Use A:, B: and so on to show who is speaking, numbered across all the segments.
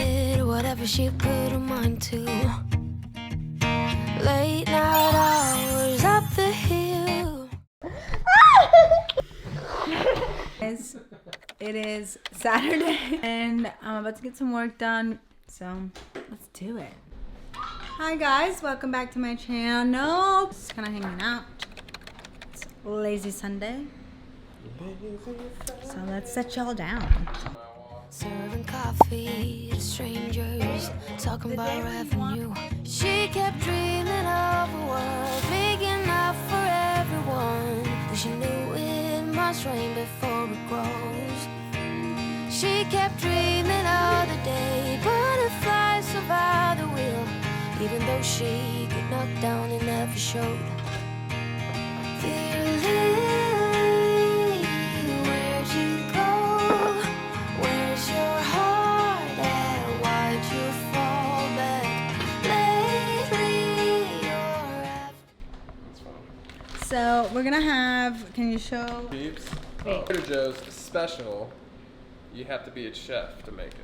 A: did whatever she put her mind to. Late night hours up the hill.
B: Guys, it is Saturday and I'm about to get some work done, so let's do it. Hi guys, welcome back to my channel. Just kind of hanging out. It's lazy Sunday. So let's set y'all down.
A: Serving coffee to strangers, talking about revenue. She kept dreaming of a world big enough for everyone. But she knew it must rain before it grows. She kept dreaming of the day butterflies survive the wheel. Even though she got knocked down, it never showed. Dear Lily, where'd you go? Where's your heart at? Why'd you fall back? Lately you're after.
B: So we're gonna have, can you show?
C: Peeps,
B: Wait.
C: Trader Joe's special. You have to be a chef to make it.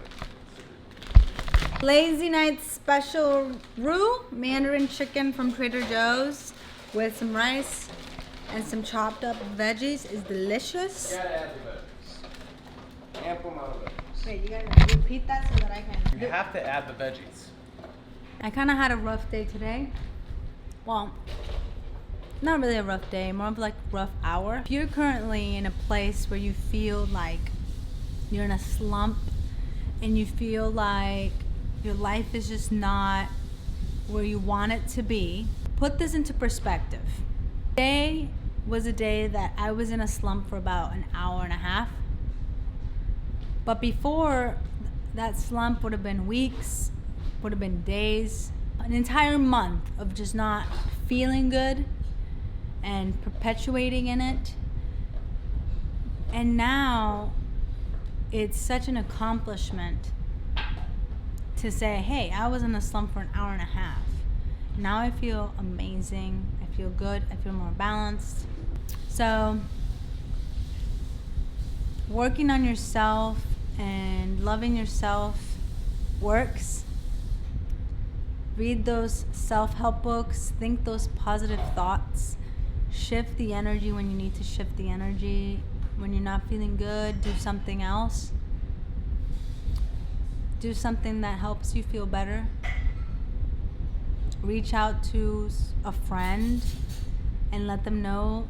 B: Lazy night special RUT Mandarin chicken from Trader Joe's with some rice and some chopped up veggies is delicious.
C: You gotta add the veggies. Ample amount of veggies.
B: Wait, you gotta repeat that so that I can.
C: You have to add the veggies.
B: I kind of had a rough day today. Well, not really a rough day, more of like rough hour. If you're currently in a place where you feel like you're in a slump and you feel like your life is just not where you want it to be, put this into perspective. Today was a day that I was in a slump for about an hour and a half. But before, that slump would have been weeks, would have been days, an entire month of just not feeling good and perpetuating in it. And now it's such an accomplishment to say, hey, I was in a slump for an hour and a half. Now I feel amazing. I feel good. I feel more balanced. So working on yourself and loving yourself works. Read those self-help books. Think those positive thoughts. Shift the energy when you need to shift the energy. When you're not feeling good, do something else. Do something that helps you feel better. Reach out to a friend and let them know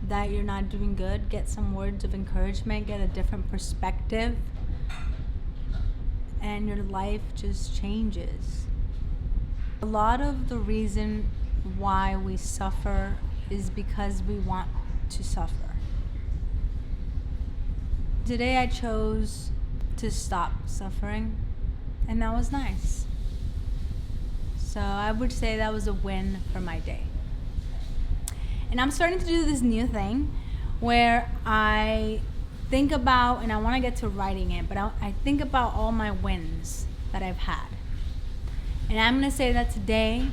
B: that you're not doing good. Get some words of encouragement, get a different perspective, and your life just changes. A lot of the reason why we suffer is because we want to suffer. Today I chose to stop suffering, and that was nice. So I would say that was a win for my day. And I'm starting to do this new thing where I think about, and I want to get to writing it, but I think about all my wins that I've had. And I'm going to say that today,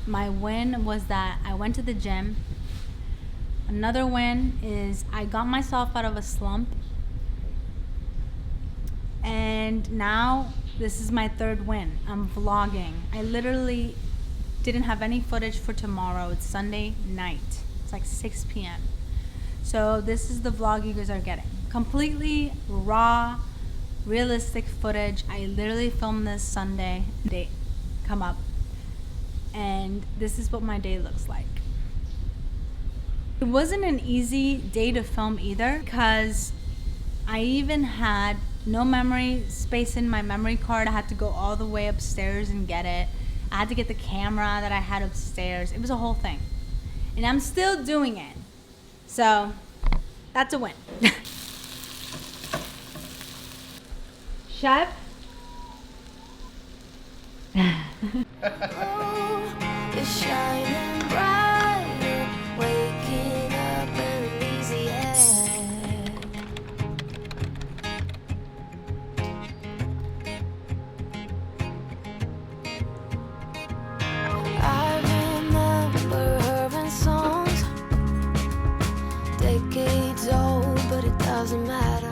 B: my win was that I went to the gym. Another win is I got myself out of a slump. And now this is my third win. I'm vlogging. I literally didn't have any footage for tomorrow. It's Sunday night. It's like 6 p.m. So this is the vlog you guys are getting. Completely raw, realistic footage. I literally filmed this Sunday. Date come up. And this is what my day looks like. It wasn't an easy day to film either because I even had no memory space in my memory card. I had to go all the way upstairs and get it. I had to get the camera that I had upstairs. It was a whole thing. And I'm still doing it. So that's a win. Chef?
A: Oh, it's shining brighter, waking up in an easy air. I remember her in songs, decades old, but it doesn't matter.